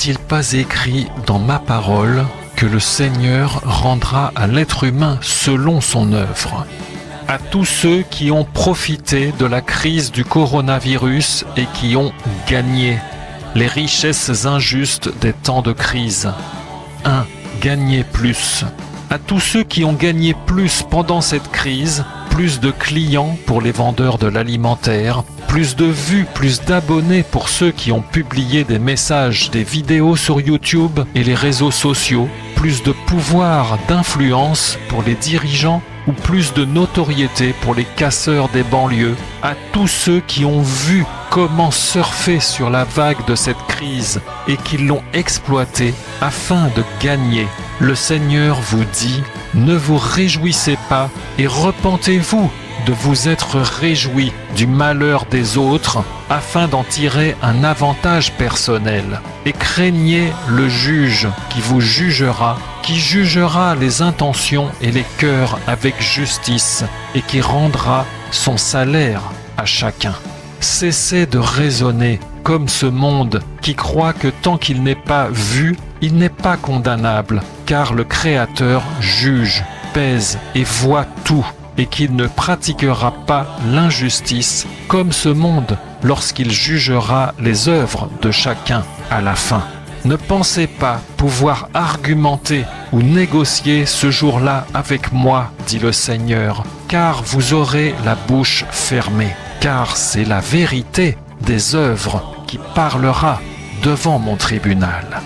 n'est-il pas écrit dans ma parole que le Seigneur rendra à l'être humain selon son œuvre? À tous ceux qui ont profité de la crise du coronavirus et qui ont gagné les richesses injustes des temps de crise. 1. Gagner plus. À tous ceux qui ont gagné plus pendant cette crise, plus de clients pour les vendeurs de l'alimentaire, plus de vues, plus d'abonnés pour ceux qui ont publié des messages, des vidéos sur YouTube et les réseaux sociaux, plus de pouvoir, d'influence pour les dirigeants ou plus de notoriété pour les casseurs des banlieues, à tous ceux qui ont vu comment surfer sur la vague de cette crise et qui l'ont exploitée afin de gagner. Le Seigneur vous dit, ne vous réjouissez pas et repentez-vous de vous être réjouis du malheur des autres afin d'en tirer un avantage personnel. Et craignez le juge qui vous jugera, qui jugera les intentions et les cœurs avec justice et qui rendra son salaire à chacun. Cessez de raisonner comme ce monde qui croit que tant qu'il n'est pas vu, il n'est pas condamnable, car le Créateur juge, pèse et voit tout, et qu'il ne pratiquera pas l'injustice comme ce monde lorsqu'il jugera les œuvres de chacun à la fin. Ne pensez pas pouvoir argumenter ou négocier ce jour-là avec moi, dit le Seigneur, car vous aurez la bouche fermée, car c'est la vérité des œuvres qui parlera devant mon tribunal.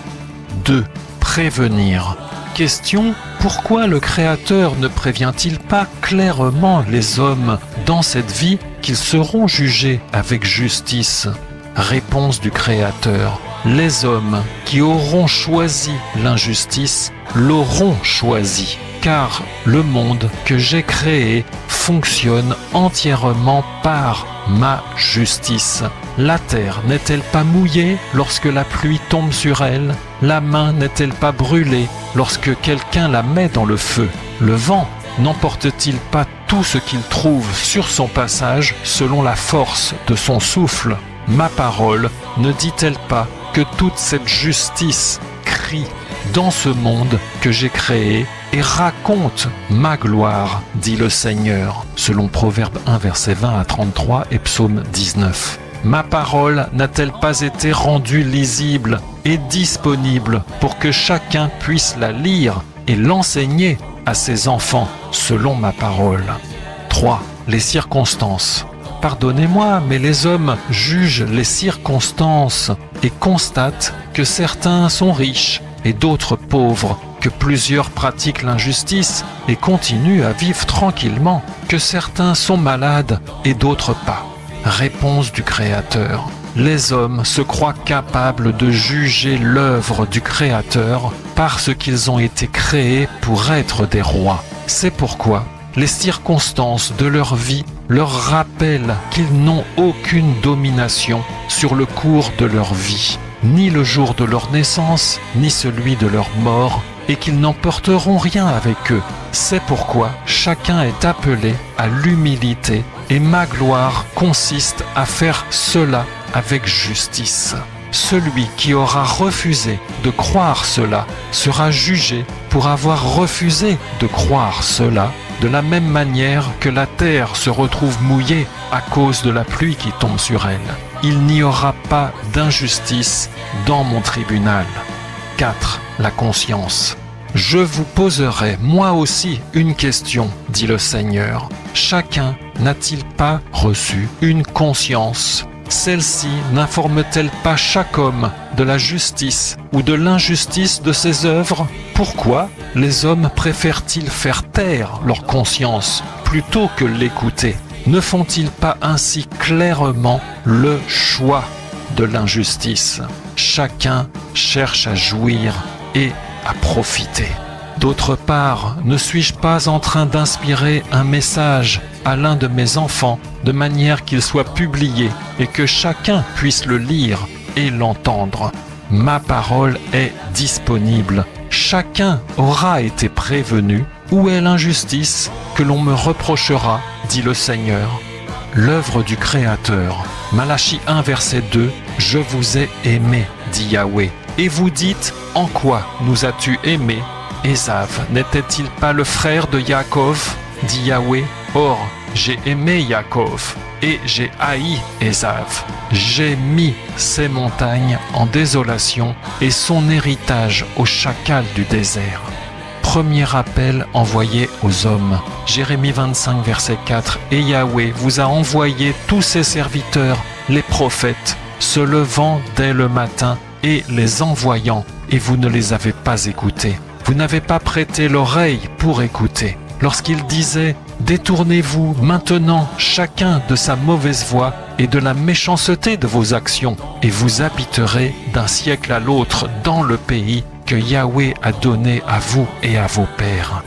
2. Prévenir. Question, pourquoi le Créateur ne prévient-il pas clairement les hommes dans cette vie qu'ils seront jugés avec justice? Réponse du Créateur, les hommes qui auront choisi l'injustice l'auront choisi, car le monde que j'ai créé fonctionne entièrement par ma justice. La terre n'est-elle pas mouillée lorsque la pluie tombe sur elle? La main n'est-elle pas brûlée lorsque quelqu'un la met dans le feu? Le vent n'emporte-t-il pas tout ce qu'il trouve sur son passage selon la force de son souffle? Ma parole ne dit-elle pas que toute cette justice crie dans ce monde que j'ai créé et raconte ma gloire, dit le Seigneur, selon Proverbe 1, verset 20 à 33 et Psaume 19. Ma parole n'a-t-elle pas été rendue lisible et disponible pour que chacun puisse la lire et l'enseigner à ses enfants selon ma parole? 3. Les circonstances. Pardonnez-moi, mais les hommes jugent les circonstances et constatent que certains sont riches et d'autres pauvres, que plusieurs pratiquent l'injustice et continuent à vivre tranquillement, que certains sont malades et d'autres pas. Réponse du Créateur. Les hommes se croient capables de juger l'œuvre du Créateur parce qu'ils ont été créés pour être des rois. C'est pourquoi les circonstances de leur vie leur rappellent qu'ils n'ont aucune domination sur le cours de leur vie, ni le jour de leur naissance, ni celui de leur mort, et qu'ils n'emporteront rien avec eux. C'est pourquoi chacun est appelé à l'humilité, et ma gloire consiste à faire cela avec justice. Celui qui aura refusé de croire cela sera jugé pour avoir refusé de croire cela, de la même manière que la terre se retrouve mouillée à cause de la pluie qui tombe sur elle. Il n'y aura pas d'injustice dans mon tribunal. 4. La conscience. Je vous poserai moi aussi une question, dit le Seigneur. Chacun n'a-t-il pas reçu une conscience? Celle-ci n'informe-t-elle pas chaque homme de la justice ou de l'injustice de ses œuvres? Pourquoi les hommes préfèrent-ils faire taire leur conscience plutôt que l'écouter? Ne font-ils pas ainsi clairement le choix de l'injustice? Chacun cherche à jouir et à profiter. D'autre part, ne suis-je pas en train d'inspirer un message à l'un de mes enfants de manière qu'il soit publié et que chacun puisse le lire et l'entendre? Ma parole est disponible. Chacun aura été prévenu. Où est l'injustice que l'on me reprochera, dit le Seigneur? L'œuvre du Créateur. Malachie 1, verset 2. Je vous ai aimé, dit Yahweh, et vous dites, en quoi nous as-tu aimé? Ésav n'était-il pas le frère de Yaakov? Dit Yahweh. Or, j'ai aimé Yaakov et j'ai haï Ésav. J'ai mis ses montagnes en désolation et son héritage aux chacals du désert. Premier appel envoyé aux hommes. Jérémie 25, verset 4. Et Yahweh vous a envoyé tous ses serviteurs, les prophètes, se levant dès le matin et les envoyant, et vous ne les avez pas écoutés. Vous n'avez pas prêté l'oreille pour écouter. Lorsqu'ils disaient « Détournez-vous maintenant chacun de sa mauvaise voie et de la méchanceté de vos actions, et vous habiterez d'un siècle à l'autre dans le pays que Yahweh a donné à vous et à vos pères. »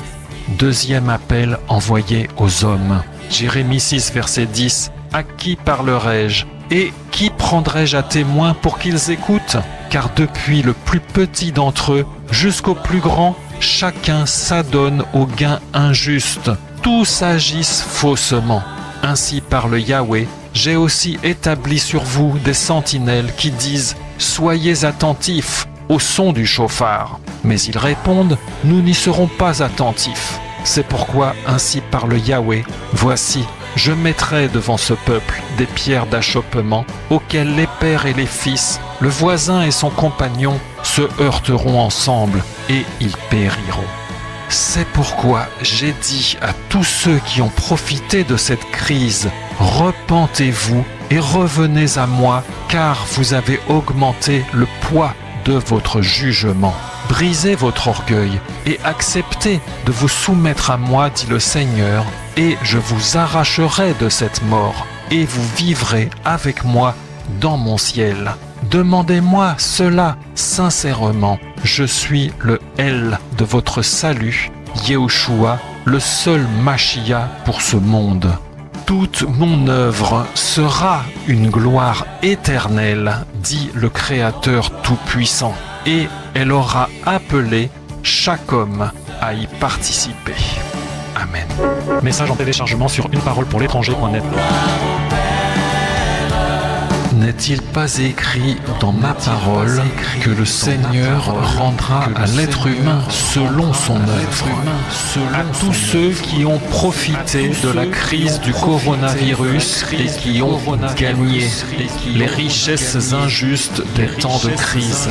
Deuxième appel envoyé aux hommes. Jérémie 6, verset 10. « À qui parlerai-je et qui prendrai-je à témoin pour qu'ils écoutent? Car depuis le plus petit d'entre eux jusqu'au plus grand, chacun s'adonne au gain injuste. Tous agissent faussement. Ainsi parle Yahweh. J'ai aussi établi sur vous des sentinelles qui disent « Soyez attentifs au son du chauffard. » Mais ils répondent « Nous n'y serons pas attentifs. » C'est pourquoi ainsi parle Yahweh. Voici, je mettrai devant ce peuple des pierres d'achoppement auxquelles les pères et les fils, le voisin et son compagnon se heurteront ensemble et ils périront. C'est pourquoi j'ai dit à tous ceux qui ont profité de cette crise, repentez-vous et revenez à moi, car vous avez augmenté le poids de votre jugement. Brisez votre orgueil et acceptez de vous soumettre à moi, dit le Seigneur, et je vous arracherai de cette mort, et vous vivrez avec moi dans mon ciel. Demandez-moi cela sincèrement. Je suis le El de votre salut, Yehoshua, le seul Machia pour ce monde. Toute mon œuvre sera une gloire éternelle, dit le Créateur Tout-Puissant, et elle aura appelé chaque homme à y participer. Amen. Message en téléchargement sur uneparolepourlétranger.net. N'est-il pas écrit dans ma parole que le Seigneur rendra à l'être humain selon son œuvre? À tous ceux qui ont profité de la crise du coronavirus et qui ont gagné les richesses injustes des temps de crise.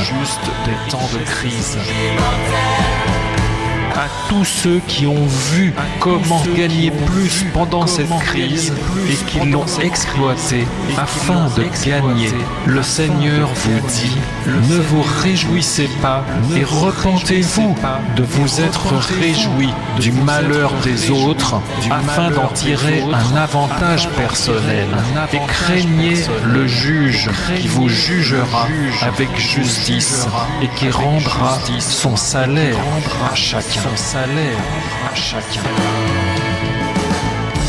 À tous ceux qui ont vu comment gagner plus pendant cette crise et qui l'ont exploité afin de gagner, le Seigneur vous dit, ne vous réjouissez pas et repentez-vous de vous être réjouis du malheur des autres afin d'en tirer un avantage personnel, et craignez le juge qui vous jugera avec justice et qui rendra son salaire à chacun.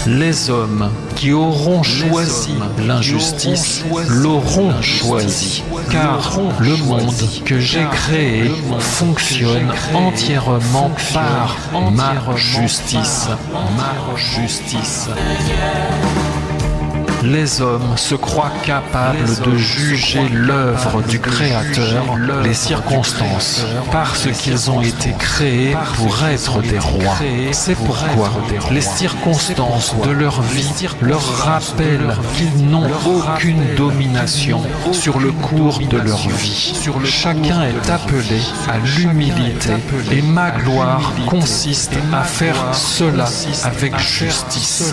Les hommes qui auront choisi l'injustice l'auront choisi, car le monde que j'ai créé fonctionne entièrement par ma justice. Les hommes se croient capables de juger l'œuvre du Créateur, les circonstances, parce qu'ils ont été créés pour être des rois. C'est pourquoi les circonstances de leur vie leur rappellent qu'ils n'ont aucune domination sur le cours de leur vie. Chacun est appelé à l'humilité, et ma gloire consiste à faire cela avec justice.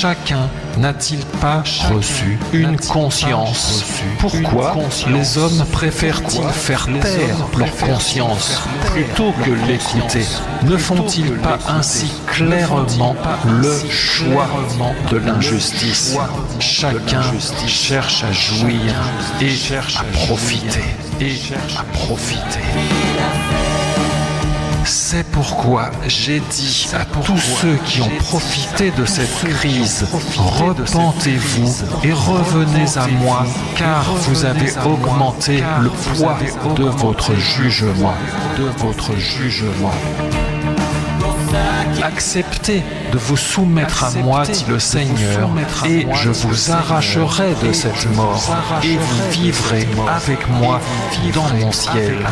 chacun n'a-t-il pas reçu une conscience? Pourquoi les hommes préfèrent-ils faire taire leur conscience plutôt que l'écouter? Ne font-ils pas ainsi clairement le choix de l'injustice? Chacun cherche à jouir et à profiter. C'est pourquoi j'ai dit à tous ceux qui ont profité de cette crise, repentez-vous et revenez à moi, car vous avez augmenté le poids de votre jugement. Acceptez de vous soumettre à moi, dit le Seigneur, et je vous arracherai de cette mort, et vous vivrez avec moi dans mon ciel.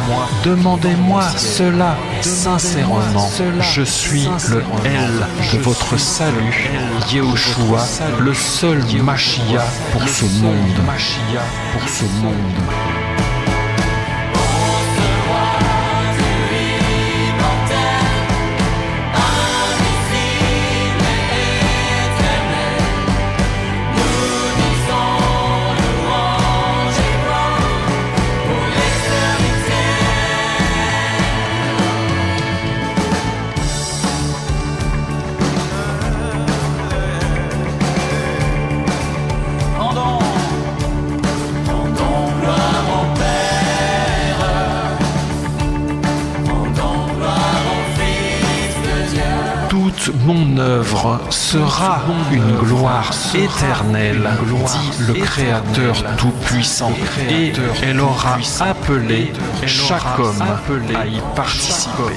Demandez-moi cela sincèrement. Je suis le El de votre salut, Yehoshua, le seul Machia pour ce monde. Toute mon œuvre sera une gloire éternelle, dit le Créateur Tout-Puissant, et elle aura appelé chaque homme à y participer.